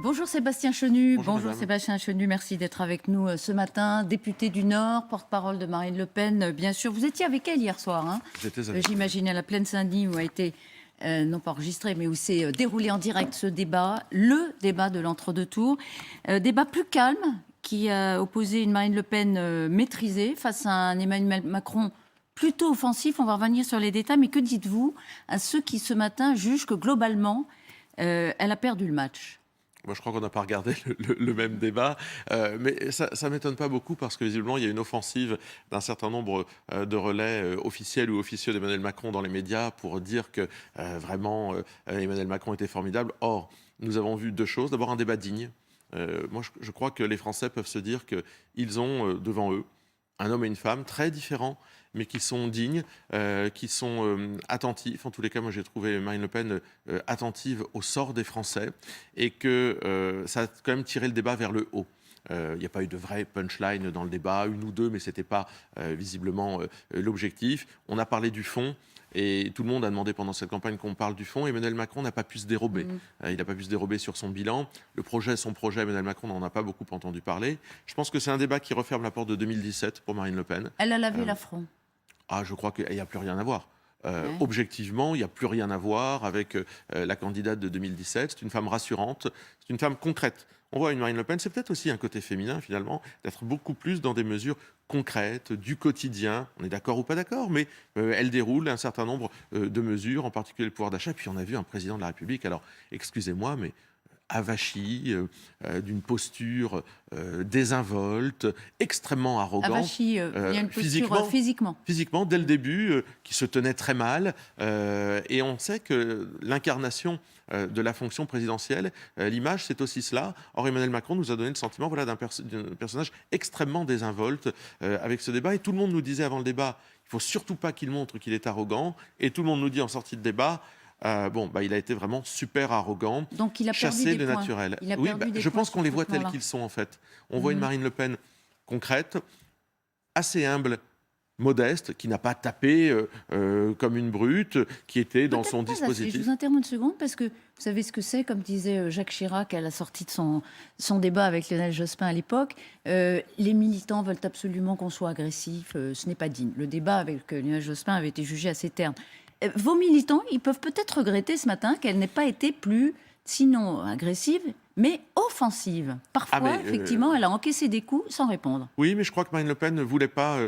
Bonjour Sébastien Chenu. Bonjour Sébastien Chenu, merci d'être avec nous ce matin. Député du Nord, porte-parole de Marine Le Pen, bien sûr. Vous étiez avec elle hier soir, hein. J'imagine à la Plaine Saint-Denis où a été, non pas enregistré, mais où s'est déroulé en direct ce débat, le débat de l'entre-deux tours. Débat plus calme qui a opposé une Marine Le Pen maîtrisée face à un Emmanuel Macron plutôt offensif. On va revenir sur les détails, mais que dites-vous à ceux qui ce matin jugent que globalement, elle a perdu le match ? Moi, je crois qu'on n'a pas regardé le même débat, mais ça ne m'étonne pas beaucoup parce que visiblement, il y a une offensive d'un certain nombre de relais officiels ou officieux d'Emmanuel Macron dans les médias pour dire que vraiment Emmanuel Macron était formidable. Or, nous avons vu deux choses. D'abord, un débat digne. Moi, je crois que les Français peuvent se dire qu'ils ont devant eux un homme et une femme très différents, mais qui sont dignes, qui sont attentifs. En tous les cas, moi j'ai trouvé Marine Le Pen attentive au sort des Français et que ça a quand même tiré le débat vers le haut. Il n'y a pas eu de vraie punchline dans le débat, une ou deux, mais ce n'était pas visiblement l'objectif. On a parlé du fond. Et tout le monde a demandé pendant cette campagne qu'on parle du fond. Emmanuel Macron n'a pas pu se dérober. Il n'a pas pu se dérober sur son bilan. Son projet, Emmanuel Macron n'en a pas beaucoup entendu parler. Je pense que c'est un débat qui referme la porte de 2017 pour Marine Le Pen. Elle a lavé l'affront. Ah, je crois qu'il n'y a plus rien à voir. Objectivement, il n'y a plus rien à voir avec la candidate de 2017. C'est une femme rassurante, c'est une femme concrète. On voit une Marine Le Pen, c'est peut-être aussi un côté féminin finalement, d'être beaucoup plus dans des mesures concrètes, du quotidien. On est d'accord ou pas d'accord, mais elle déroule un certain nombre de mesures, en particulier le pouvoir d'achat. Et puis on a vu un président de la République, alors excusez-moi, mais avachi, d'une posture désinvolte, extrêmement arrogante. Avachi, il y a une posture physiquement. Physiquement, dès le début, qui se tenait très mal. Et on sait que l'incarnation de la fonction présidentielle, l'image, c'est aussi cela. Or, Emmanuel Macron nous a donné le sentiment d'un personnage extrêmement désinvolte avec ce débat. Et tout le monde nous disait avant le débat, il ne faut surtout pas qu'il montre qu'il est arrogant. Et tout le monde nous dit en sortie de débat, il a été vraiment super arrogant, donc il a chassé le naturel. Oui, je pense qu'on les voit tels qu'ils sont en fait. On voit une Marine Le Pen concrète, assez humble, modeste, qui n'a pas tapé comme une brute, qui était dans son dispositif. Je vous interromps une seconde parce que vous savez ce que c'est, comme disait Jacques Chirac à la sortie de son débat avec Lionel Jospin à l'époque. Les militants veulent absolument qu'on soit agressif, ce n'est pas digne. Le débat avec Lionel Jospin avait été jugé assez terne. Vos militants, ils peuvent peut-être regretter ce matin qu'elle n'ait pas été plus, sinon agressive, mais offensive. Parfois, effectivement, elle a encaissé des coups sans répondre. Oui, mais je crois que Marine Le Pen ne voulait pas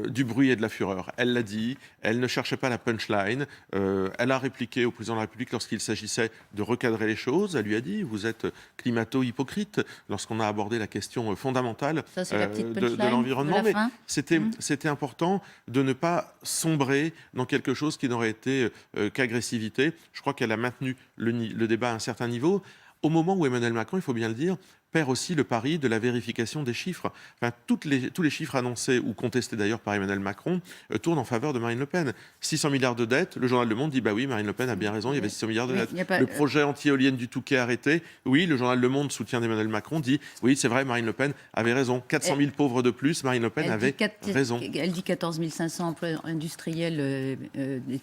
du bruit et de la fureur. Elle l'a dit, elle ne cherchait pas la punchline. Elle a répliqué au président de la République lorsqu'il s'agissait de recadrer les choses. Elle lui a dit, vous êtes climato-hypocrite, lorsqu'on a abordé la question fondamentale de l'environnement. Mais c'était important de ne pas sombrer dans quelque chose qui n'aurait été qu'agressivité. Je crois qu'elle a maintenu le débat à un certain niveau. Au moment où Emmanuel Macron, il faut bien le dire, perd aussi le pari de la vérification des chiffres. Enfin, tous les chiffres annoncés ou contestés d'ailleurs par Emmanuel Macron tournent en faveur de Marine Le Pen. 600 milliards de dettes, le journal Le Monde dit bah oui, Marine Le Pen a bien raison, il y avait 600 milliards de dettes. Le projet anti-éolienne du Touquet arrêté, oui, le journal Le Monde, soutien d'Emmanuel Macron, dit oui, c'est vrai, Marine Le Pen avait raison. 400 000 pauvres de plus, Marine Le Pen avait raison. Elle dit 14 500 emplois industriels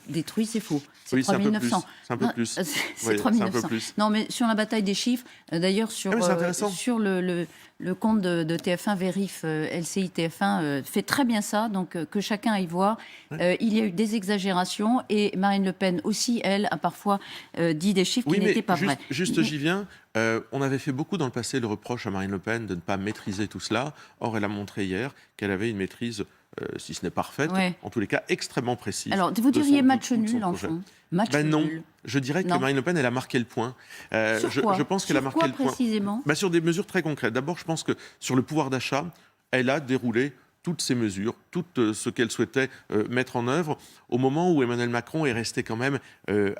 détruits, c'est faux. C'est 3 900. C'est un peu plus. C'est 3 900. Non, mais sur la bataille des chiffres, d'ailleurs, sur le compte de TF1, Vérif, LCI TF1, fait très bien ça, donc que chacun aille voir. Il y a eu des exagérations et Marine Le Pen aussi, elle, a parfois dit des chiffres qui n'étaient pas vrais. J'y viens. On avait fait beaucoup dans le passé le reproche à Marine Le Pen de ne pas maîtriser tout cela. Or, elle a montré hier qu'elle avait une maîtrise, si ce n'est parfaite, en tous les cas extrêmement précise. Alors, vous diriez match nul, en fond. Non, je dirais que Marine Le Pen, elle a marqué le point. Je pense qu'elle a marqué le point. Précisément sur des mesures très concrètes. D'abord, je pense que sur le pouvoir d'achat, elle a déroulé toutes ces mesures, tout ce qu'elle souhaitait mettre en œuvre, au moment où Emmanuel Macron est resté quand même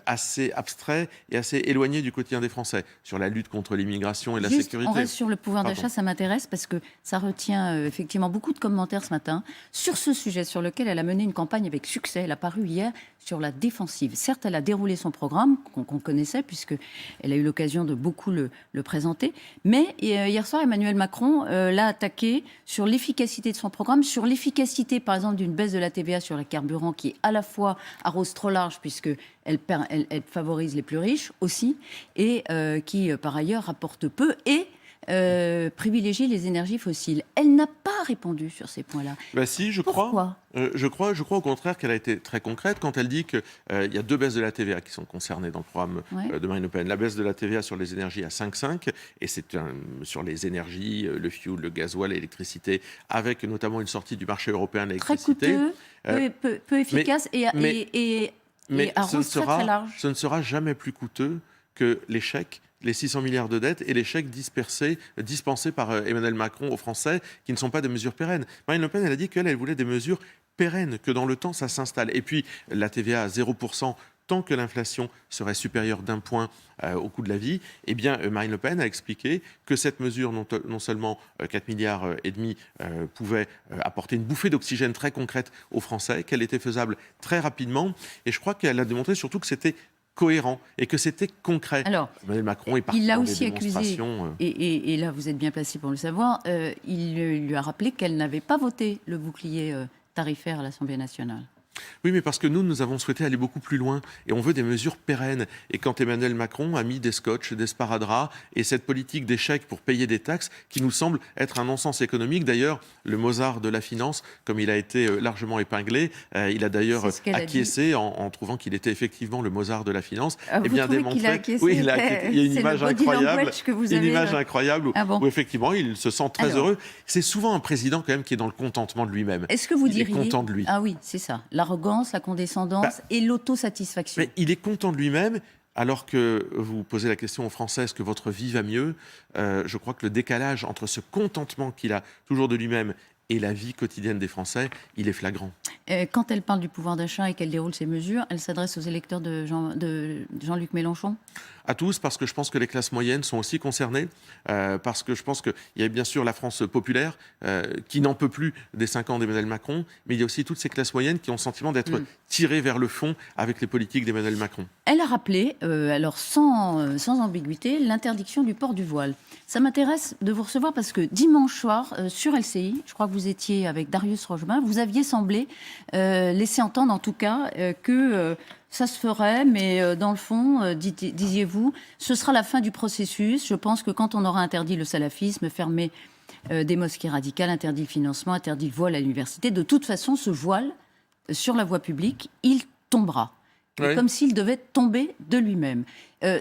assez abstrait et assez éloigné du quotidien des Français, sur la lutte contre l'immigration et la sécurité. On reste sur le pouvoir d'achat, ça m'intéresse, parce que ça retient effectivement beaucoup de commentaires ce matin sur ce sujet, sur lequel elle a mené une campagne avec succès. Elle a paru hier sur la défensive. Certes, elle a déroulé son programme, qu'on connaissait, puisqu'elle a eu l'occasion de beaucoup le présenter, mais hier soir, Emmanuel Macron l'a attaqué sur l'efficacité de son programme, programme sur l'efficacité, par exemple, d'une baisse de la TVA sur les carburants qui, à la fois, arrose trop large, puisqu'elle favorise les plus riches aussi, et qui, par ailleurs, rapporte peu, et privilégie les énergies fossiles. Elle n'a pas répondu sur ces points-là. Ben si, je Pourquoi crois. Je crois au contraire qu'elle a été très concrète quand elle dit qu'il y a 2 baisses de la TVA qui sont concernées dans le programme de Marine Le Pen. La baisse de la TVA sur les énergies à 5,5 et c'est sur les énergies, le fioul, le gasoil, l'électricité, avec notamment une sortie du marché européen de l'électricité. Très coûteux, peu efficace et arrose très large. Ce ne sera jamais plus coûteux que les chèques, les 600 milliards de dettes et les chèques dispensés par Emmanuel Macron aux Français, qui ne sont pas des mesures pérennes. Marine Le Pen, elle a dit qu'elle voulait des mesures pérennes, que dans le temps, ça s'installe. Et puis, la TVA à 0%, tant que l'inflation serait supérieure d'1 point au coût de la vie, eh bien, Marine Le Pen a expliqué que cette mesure, non seulement 4,5 milliards pouvait apporter une bouffée d'oxygène très concrète aux Français, qu'elle était faisable très rapidement, et je crois qu'elle a démontré surtout que c'était cohérent et que c'était concret. Alors, Emmanuel Macron est parti il l'a dans aussi des démonstrations. accusé, et là vous êtes bien placé pour le savoir, il lui a rappelé qu'elle n'avait pas voté le bouclier tarifaire à l'Assemblée nationale. Oui, mais parce que nous avons souhaité aller beaucoup plus loin et on veut des mesures pérennes. Et quand Emmanuel Macron a mis des scotch, des sparadraps et cette politique des chèques pour payer des taxes qui nous semble être un non-sens économique. D'ailleurs, le Mozart de la finance, comme il a été largement épinglé, il a d'ailleurs acquiescé en trouvant qu'il était effectivement le Mozart de la finance. Et bien démontré. Oui, il y a une image incroyable. Une image incroyable où effectivement il se sent très heureux. C'est souvent un président quand même qui est dans le contentement de lui-même. Est-ce que vous diriez... Il est content de lui. Ah oui, c'est ça. L'arrogance, la condescendance et l'autosatisfaction. Mais il est content de lui-même, alors que vous posez la question aux Français, est-ce que votre vie va mieux ? Je crois que le décalage entre ce contentement qu'il a toujours de lui-même et la vie quotidienne des Français, il est flagrant. Quand elle parle du pouvoir d'achat et qu'elle déroule ses mesures, elle s'adresse aux électeurs de Jean-Luc Mélenchon ? À tous, parce que je pense que les classes moyennes sont aussi concernées, parce que je pense qu'il y a bien sûr la France populaire qui n'en peut plus des 5 ans d'Emmanuel Macron, mais il y a aussi toutes ces classes moyennes qui ont le sentiment d'être tirées vers le fond avec les politiques d'Emmanuel Macron. Elle a rappelé, alors sans ambiguïté, l'interdiction du port du voile. Ça m'intéresse de vous recevoir parce que dimanche soir, sur LCI, je crois que vous étiez avec Darius Rochemin, vous aviez semblé laisser entendre en tout cas que... ça se ferait, mais dans le fond, disiez-vous, ce sera la fin du processus. Je pense que quand on aura interdit le salafisme, fermé des mosquées radicales, interdit le financement, interdit le voile à l'université, de toute façon, ce voile, sur la voie publique, il tombera. Oui. Comme s'il devait tomber de lui-même.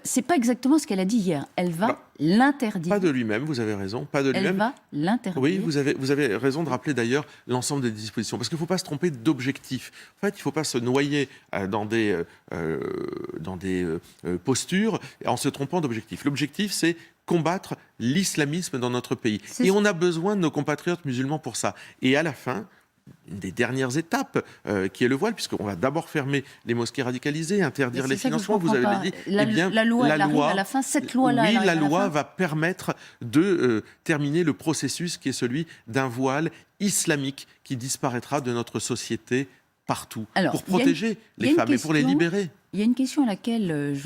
C'est pas exactement ce qu'elle a dit hier. Elle va l'interdire. Pas de lui-même, vous avez raison. Pas de lui-même. Elle va l'interdire. Oui, vous avez raison de rappeler d'ailleurs l'ensemble des dispositions. Parce qu'il ne faut pas se tromper d'objectif. En fait, il ne faut pas se noyer dans des postures en se trompant d'objectif. L'objectif, c'est combattre l'islamisme dans notre pays. Et on a besoin de nos compatriotes musulmans pour ça. Et à la fin, une des dernières étapes, qui est le voile, puisqu'on va d'abord fermer les mosquées radicalisées, interdire les financements, vous avez dit. La loi arrive à la fin, cette loi-là... Oui, la loi va permettre de terminer le processus qui est celui d'un voile islamique qui disparaîtra de notre société partout, pour protéger les femmes et pour les libérer. Il y a une question à laquelle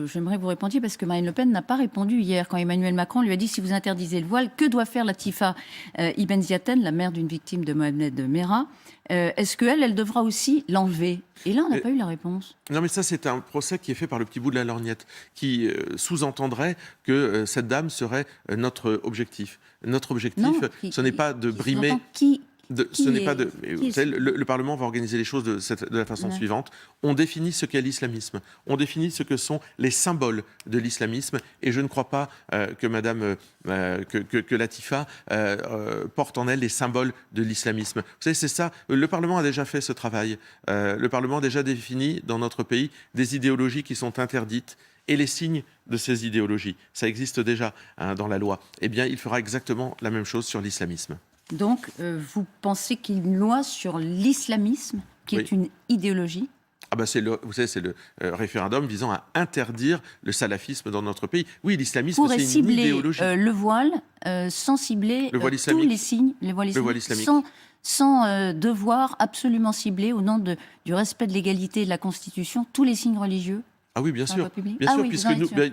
j'aimerais vous répondiez, parce que Marine Le Pen n'a pas répondu hier quand Emmanuel Macron lui a dit « Si vous interdisez le voile, que doit faire Latifa Ibn Ziaten, la mère d'une victime de Mohamed Merah Est-ce qu'elle devra aussi l'enlever ?» Et là, on n'a pas eu la réponse. Non, mais ça, c'est un procès qui est fait par le petit bout de la lorgnette, qui sous-entendrait que cette dame serait notre objectif. Notre objectif, ce n'est pas de brimer... Le Parlement va organiser les choses de la façon suivante. On définit ce qu'est l'islamisme. On définit ce que sont les symboles de l'islamisme. Et je ne crois pas que Latifa porte en elle les symboles de l'islamisme. Vous savez, c'est ça. Le Parlement a déjà fait ce travail. Le Parlement a déjà défini dans notre pays des idéologies qui sont interdites et les signes de ces idéologies. Ça existe déjà dans la loi. Eh bien, il fera exactement la même chose sur l'islamisme. Donc, vous pensez qu'il y a une loi sur l'islamisme, qui est une idéologie ? Vous savez, c'est le référendum visant à interdire le salafisme dans notre pays. Oui, l'islamisme, c'est une idéologie. Le voile, sans cibler tous les signes, le voile islamique. Sans devoir absolument cibler, au nom du respect de l'égalité et de la Constitution, tous les signes religieux. Ah oui, bien sûr,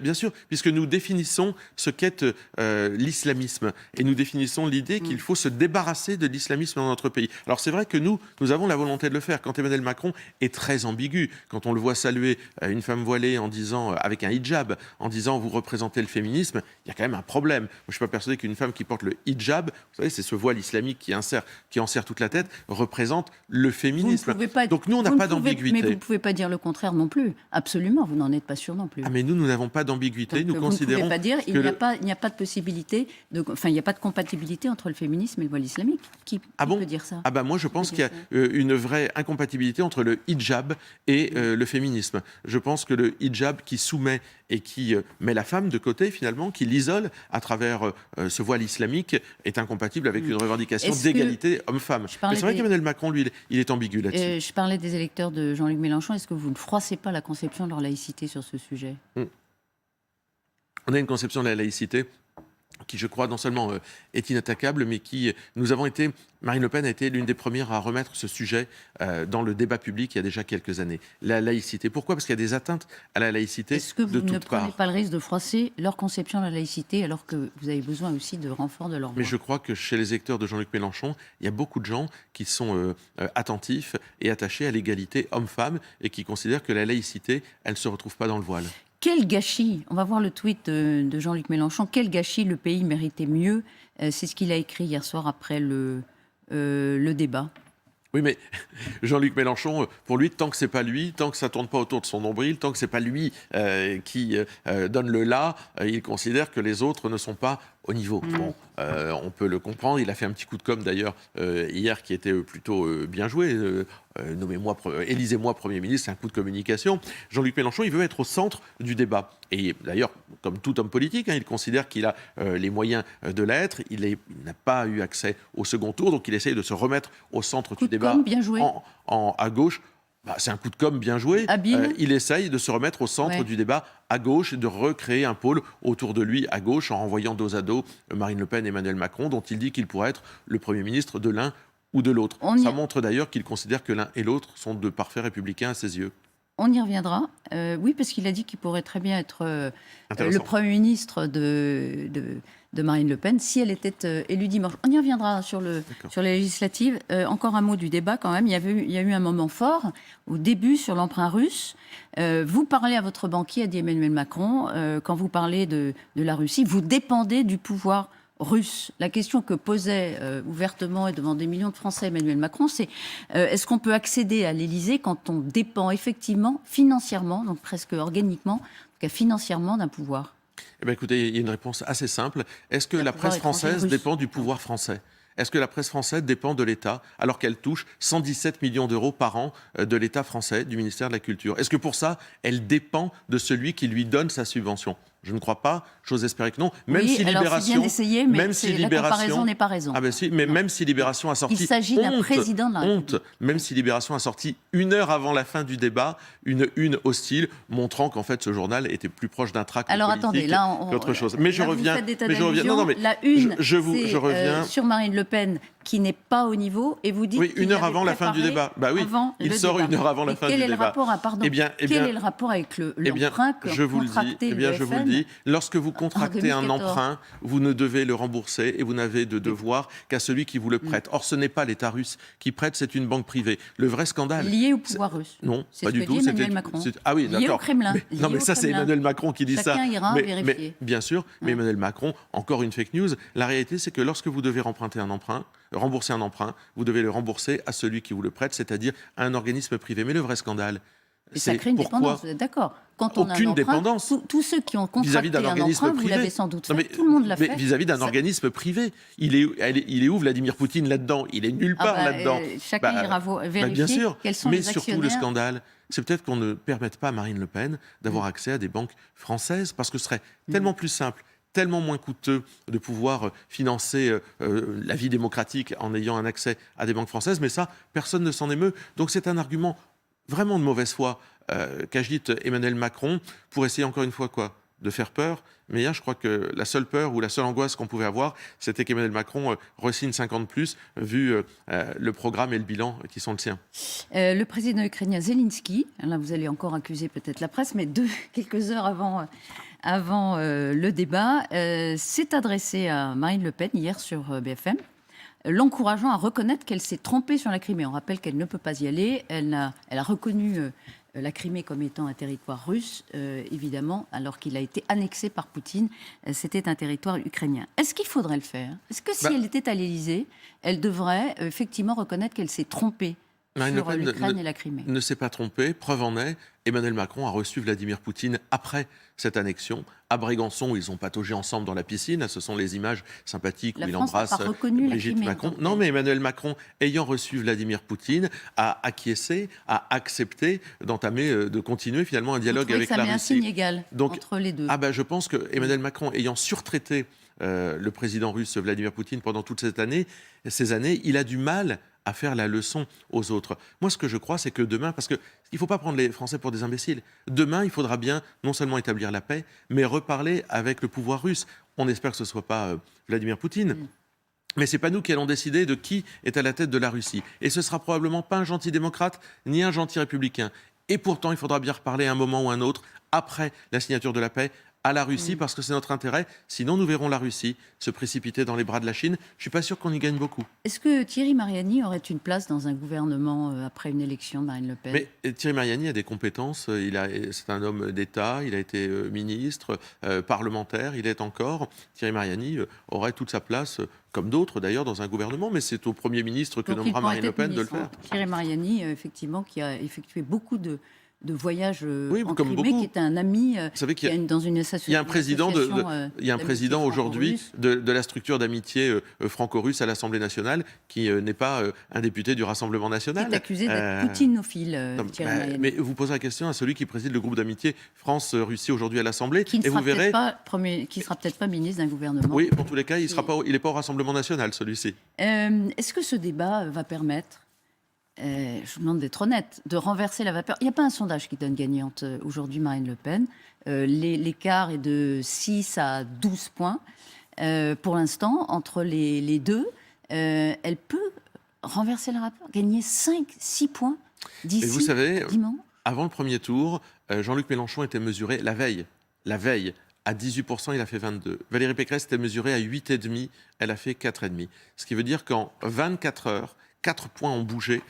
bien sûr, puisque nous définissons ce qu'est l'islamisme et nous définissons l'idée qu'il faut se débarrasser de l'islamisme dans notre pays. Alors c'est vrai que nous avons la volonté de le faire. Quand Emmanuel Macron est très ambigu, quand on le voit saluer une femme voilée en disant, avec un hijab, en disant vous représentez le féminisme, il y a quand même un problème. Moi, je ne suis pas persuadé qu'une femme qui porte le hijab, vous savez, c'est ce voile islamique qui enserre toute la tête, représente le féminisme. Donc nous, on n'a pas d'ambiguïté. Mais vous ne pouvez pas dire le contraire non plus. Absolument. Vous n'en êtes pas sûr non plus. Ah mais nous n'avons pas d'ambiguïté. Nous considérons. Vous ne pouvez pas dire il n'y a pas de possibilité, il n'y a pas de compatibilité entre le féminisme et le voile islamique. Qui peut dire ça? Moi je pense qu'il y a une vraie incompatibilité entre le hijab et le féminisme. Je pense que le hijab qui soumet et qui met la femme de côté finalement, qui l'isole à travers ce voile islamique, est incompatible avec une revendication d'égalité homme-femme. Mais c'est vrai qu'Emmanuel Macron, lui, il est ambigu là-dessus. Je parlais des électeurs de Jean-Luc Mélenchon. Est-ce que vous ne froissez pas la conception de leur laïcité sur ce sujet? On a une conception de la laïcité qui, je crois, non seulement est inattaquable, mais Marine Le Pen a été l'une des premières à remettre ce sujet dans le débat public il y a déjà quelques années. La laïcité. Pourquoi? Parce qu'il y a des atteintes à la laïcité de toutes parts. Est-ce que vous ne prenez pas le risque de froisser leur conception de la laïcité alors que vous avez besoin aussi de renfort de leur voix? Mais je crois que chez les électeurs de Jean-Luc Mélenchon, il y a beaucoup de gens qui sont attentifs et attachés à l'égalité homme-femme et qui considèrent que la laïcité, elle ne se retrouve pas dans le voile. Quel gâchis! On va voir le tweet de Jean-Luc Mélenchon. Quel gâchis, le pays méritait mieux. C'est ce qu'il a écrit hier soir après le débat. Oui, mais Jean-Luc Mélenchon, pour lui, tant que c'est pas lui, tant que ça tourne pas autour de son nombril, tant que c'est pas lui qui donne le là, il considère que les autres ne sont pas au niveau. Bon, on peut le comprendre. Il a fait un petit coup de com' d'ailleurs hier qui était plutôt bien joué. Élisez-moi Premier ministre, c'est un coup de communication. Jean-Luc Mélenchon, il veut être au centre du débat. Et d'ailleurs, comme tout homme politique, il considère qu'il a les moyens de l'être. Il n'a pas eu accès au second tour, donc il essaye de se remettre au centre du débat bien joué. à gauche. C'est un coup de com' bien joué. Il essaye de se remettre au centre du débat à gauche et de recréer un pôle autour de lui à gauche en renvoyant dos à dos Marine Le Pen et Emmanuel Macron, dont il dit qu'il pourrait être le Premier ministre de l'un ou de l'autre. Ça montre d'ailleurs qu'il considère que l'un et l'autre sont de parfaits républicains à ses yeux. On y reviendra. Oui, parce qu'il a dit qu'il pourrait très bien être le Premier ministre de Marine Le Pen si elle était élue dimanche. On y reviendra sur les législatives. Encore un mot du débat quand même. Il y a eu un moment fort au début sur l'emprunt russe. Vous parlez à votre banquier, a dit Emmanuel Macron, quand vous parlez de la Russie, vous dépendez du pouvoir russe. La question que posait ouvertement et devant des millions de Français Emmanuel Macron, c'est est-ce qu'on peut accéder à l'Élysée quand on dépend effectivement, financièrement, donc presque organiquement, en tout cas financièrement, d'un pouvoir? Écoutez, il y a une réponse assez simple. Est-ce que la presse française dépend du pouvoir français ? Est-ce que la presse française dépend de l'État alors qu'elle touche 117 millions d'euros par an de l'État français, du ministère de la Culture? Est-ce que pour ça, elle dépend de celui qui lui donne sa subvention? Je ne crois pas, j'ose espérer que non. Même si Libération, la comparaison n'est pas raison. Même si Libération a sorti, il s'agit d'un président de la République. Même si Libération a sorti 1 heure avant la fin du débat une hostile montrant qu'en fait ce journal était plus proche d'un tract politique qu'autre chose. Mais je reviens. La une, je reviens sur Marine Le Pen qui n'est pas au niveau, et vous dites oui, 1 heure avant la fin du débat. Il sort 1 heure avant la fin du débat. Quel est le rapport avec l'emprunt que contracté le FN? Lorsque vous contractez un emprunt, vous ne devez le rembourser et vous n'avez de devoir qu'à celui qui vous le prête. Or, ce n'est pas l'État russe qui prête, c'est une banque privée. Le vrai scandale... Lié au pouvoir russe. Non, c'est pas ce du tout. Emmanuel Macron. Ah oui, lié au Kremlin. Mais ça, c'est Emmanuel Macron qui dit ça. Chacun ira vérifier. Bien sûr, mais Emmanuel Macron, encore une fake news. La réalité, c'est que lorsque vous devez rembourser un emprunt, vous devez le rembourser à celui qui vous le prête, c'est-à-dire à un organisme privé. Mais le vrai scandale... Ça crée une dépendance, vous êtes d'accord? Quand on aucune a un emprunt, dépendance. Tous ceux qui ont contracté un emprunt, vous l'avez sans doute fait, tout le monde l'a fait. Vis-à-vis d'un organisme privé. Il est où Vladimir Poutine là-dedans? Il est nulle part là-dedans. Chacun ira vérifier bien sûr, quels sont les Mais actionnaires. surtout le scandale, c'est peut-être qu'on ne permette pas à Marine Le Pen d'avoir accès à des banques françaises, parce que ce serait tellement plus simple, tellement moins coûteux de pouvoir financer la vie démocratique en ayant un accès à des banques françaises. Mais ça, personne ne s'en émeut. Donc c'est un argument vraiment de mauvaise foi qu'agite Emmanuel Macron pour essayer encore une fois de faire peur, mais hier, je crois que la seule peur ou la seule angoisse qu'on pouvait avoir, c'était qu'Emmanuel Macron re-signe 50+, vu le programme et le bilan qui sont le sien. Le président ukrainien Zelensky, là vous allez encore accuser peut-être la presse, mais quelques heures avant le débat, s'est adressé à Marine Le Pen hier sur BFM, l'encourageant à reconnaître qu'elle s'est trompée sur la Crimée. On rappelle qu'elle ne peut pas y aller. Elle a reconnu la Crimée comme étant un territoire russe, évidemment, alors qu'il a été annexé par Poutine. C'était un territoire ukrainien. Est-ce qu'il faudrait le faire? Est-ce que si elle était à l'Élysée, elle devrait effectivement reconnaître qu'elle s'est trompée sur l'Ukraine et la Crimée? Ne s'est pas trompée. Preuve en est, Emmanuel Macron a reçu Vladimir Poutine après cette annexion. À Brégançon, ils ont pataugé ensemble dans la piscine. Ce sont les images sympathiques où il embrasse Brigitte Macron. Non, mais Emmanuel Macron, ayant reçu Vladimir Poutine, a acquiescé, a accepté d'entamer, de continuer finalement un dialogue avec la Russie. Ça met un signe égal entre les deux. Je pense que Emmanuel Macron, ayant surtraité le président russe Vladimir Poutine pendant toutes ces années, il a du mal à faire la leçon aux autres. Moi, ce que je crois, c'est que demain, parce qu'il ne faut pas prendre les Français pour des imbéciles, demain, il faudra bien non seulement établir la paix, mais reparler avec le pouvoir russe. On espère que ce ne soit pas Vladimir Poutine. Mais ce n'est pas nous qui allons décider de qui est à la tête de la Russie. Et ce ne sera probablement pas un gentil démocrate, ni un gentil républicain. Et pourtant, il faudra bien reparler à un moment ou à un autre, après la signature de la paix, à la Russie, parce que c'est notre intérêt. Sinon, nous verrons la Russie se précipiter dans les bras de la Chine. Je ne suis pas sûr qu'on y gagne beaucoup. Est-ce que Thierry Mariani aurait une place dans un gouvernement après une élection de Marine Le Pen? Mais Thierry Mariani a des compétences. C'est un homme d'État. Il a été ministre, parlementaire. Il est encore. Thierry Mariani aurait toute sa place, comme d'autres d'ailleurs, dans un gouvernement. Mais c'est au Premier ministre que nommera Marine Le Pen de le faire. Thierry Mariani, effectivement, qui a effectué beaucoup de voyages en Crimée, qui est un ami dans une association. Il y a un président aujourd'hui de la structure d'amitié franco-russe à l'Assemblée nationale qui n'est pas un député du Rassemblement national. Qui est accusé d'être poutinophile, Thierry Mariani. Mais vous posez la question à celui qui préside le groupe d'amitié France-Russie aujourd'hui à l'Assemblée. Qui ne sera peut-être pas ministre d'un gouvernement. Oui, en tous les cas, il n'est pas au Rassemblement national, celui-ci. Est-ce que ce débat va permettre, je vous demande d'être honnête, de renverser la vapeur? Il n'y a pas un sondage qui donne gagnante aujourd'hui Marine Le Pen. L'écart est de 6 à 12 points pour l'instant entre les deux. Elle peut renverser la vapeur, gagner 5-6 points d'ici dimanche. Vous savez, avant le premier tour, Jean-Luc Mélenchon était mesuré la veille, à 18%, il a fait 22. Valérie Pécresse était mesurée à 8,5, elle a fait 4,5. Ce qui veut dire qu'en 24 heures, 4 points ont bougé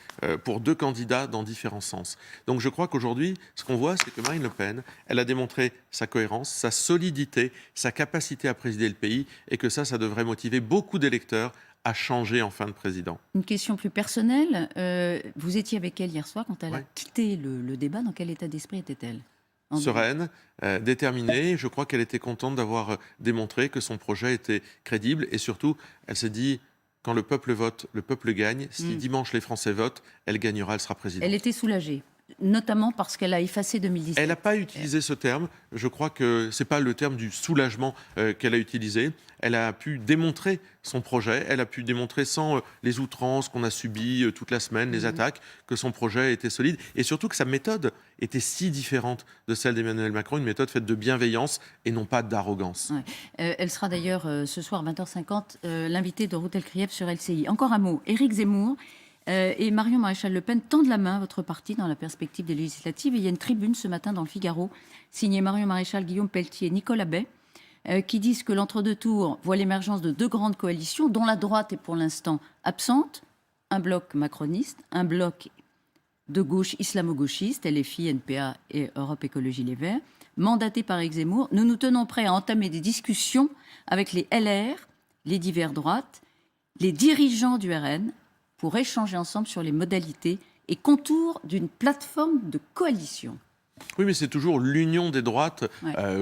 pour 2 candidats dans différents sens. Donc je crois qu'aujourd'hui, ce qu'on voit, c'est que Marine Le Pen, elle a démontré sa cohérence, sa solidité, sa capacité à présider le pays, et que ça devrait motiver beaucoup d'électeurs à changer en fin de président. Une question plus personnelle. Vous étiez avec elle hier soir quand elle a quitté le débat. Dans quel état d'esprit était-elle? Sereine, déterminée. Je crois qu'elle était contente d'avoir démontré que son projet était crédible, et surtout, elle s'est dit... Quand le peuple vote, le peuple gagne. Si dimanche les Français votent, elle gagnera, elle sera présidente. Elle était soulagée, notamment parce qu'elle a effacé 2017. Elle n'a pas utilisé ce terme. Je crois que ce n'est pas le terme du soulagement qu'elle a utilisé. Elle a pu démontrer son projet. Elle a pu démontrer, sans les outrances qu'on a subies toute la semaine, les attaques, que son projet était solide. Et surtout que sa méthode était si différente de celle d'Emmanuel Macron, une méthode faite de bienveillance et non pas d'arrogance. Ouais. Elle sera d'ailleurs ce soir à 20h50 l'invitée de Ruth Elkrief sur LCI. Encore un mot, Éric Zemmour et Marion Maréchal Le Pen tendent la main à votre parti dans la perspective des législatives. Et il y a une tribune ce matin dans le Figaro, signée Marion Maréchal, Guillaume Pelletier et Nicolas Bay, qui disent que l'entre-deux tours voit l'émergence de 2 grandes coalitions, dont la droite est pour l'instant absente, un bloc macroniste, un bloc de gauche islamo-gauchiste, LFI, NPA et Europe Écologie Les Verts, mandaté par Éric Zemmour. Nous nous tenons prêts à entamer des discussions avec les LR, les divers droites, les dirigeants du RN, pour échanger ensemble sur les modalités et contours d'une plateforme de coalition. Oui, mais c'est toujours l'union des droites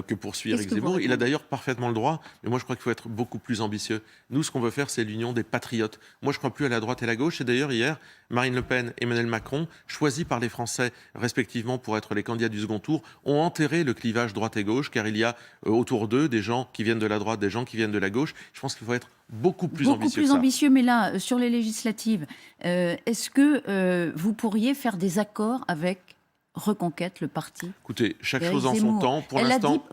que poursuit Éric Zemmour. Il a d'ailleurs parfaitement le droit, mais moi je crois qu'il faut être beaucoup plus ambitieux. Nous, ce qu'on veut faire, c'est l'union des patriotes. Moi, je ne crois plus à la droite et la gauche. Et d'ailleurs, hier, Marine Le Pen et Emmanuel Macron, choisis par les Français respectivement pour être les candidats du second tour, ont enterré le clivage droite et gauche, car il y a autour d'eux des gens qui viennent de la droite, des gens qui viennent de la gauche. Je pense qu'il faut être beaucoup plus ambitieux. Beaucoup plus ambitieux, mais là, sur les législatives, est-ce que vous pourriez faire des accords avec Reconquête, le parti. Écoutez, chaque Éric chose en son Zemmour. temps.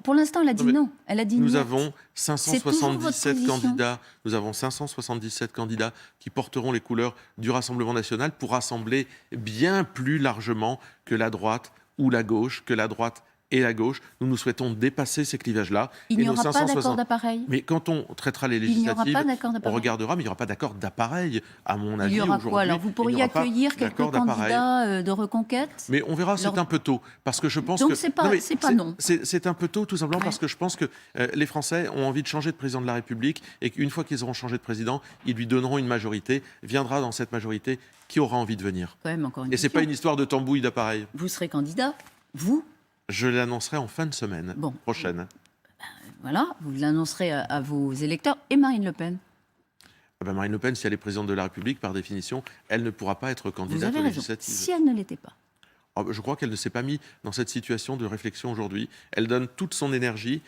Pour l'instant, elle a dit non. Elle a dit nous non. avons C'est toujours votre 577 position. candidats. Nous avons 577 candidats qui porteront les couleurs du Rassemblement national pour rassembler bien plus largement que la droite ou la gauche, que la droite et la gauche. Nous souhaitons dépasser ces clivages-là. Il n'y aura pas d'accord d'appareil. Mais quand on traitera les Il n'y aura législatives, pas d'accord d'appareil. on regardera, mais il n'y aura pas d'accord d'appareil, à mon avis. Il y aura quoi alors? Vous pourriez accueillir quelques candidats de Reconquête? Mais on verra, c'est un peu tôt. Parce que je pense Donc que... c'est pas non. C'est un peu tôt, tout simplement parce que je pense que les Français ont envie de changer de président de la République et qu'une fois qu'ils auront changé de président, ils lui donneront une majorité. Viendra dans cette majorité qui aura envie de venir. Quand même, encore une et c'est pas une histoire de tambouille d'appareil. Vous serez candidat, vous? Je l'annoncerai en fin de semaine prochaine. Voilà, vous l'annoncerez à vos électeurs. Et Marine Le Pen? Marine Le Pen, si elle est présidente de la République, par définition, elle ne pourra pas être candidate aux législatives. Si elle ne l'était pas. Je crois qu'elle ne s'est pas mise dans cette situation de réflexion aujourd'hui. Elle donne toute son énergie,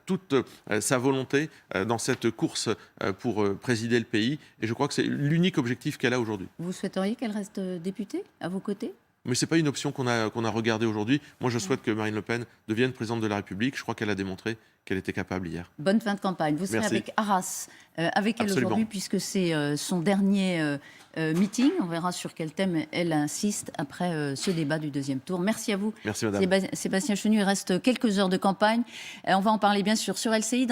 toute sa volonté dans cette course pour présider le pays. Et je crois que c'est l'unique objectif qu'elle a aujourd'hui. Vous souhaiteriez qu'elle reste députée à vos côtés? Mais ce n'est pas une option qu'on a regardée aujourd'hui. Moi, je souhaite que Marine Le Pen devienne présidente de la République. Je crois qu'elle a démontré qu'elle était capable hier. Bonne fin de campagne. Vous serez avec Arras, avec elle aujourd'hui, puisque c'est son dernier meeting. On verra sur quel thème elle insiste après ce débat du deuxième tour. Merci à vous. Merci, madame. Sébastien Chenu, il reste quelques heures de campagne. On va en parler bien sûr sur LCI.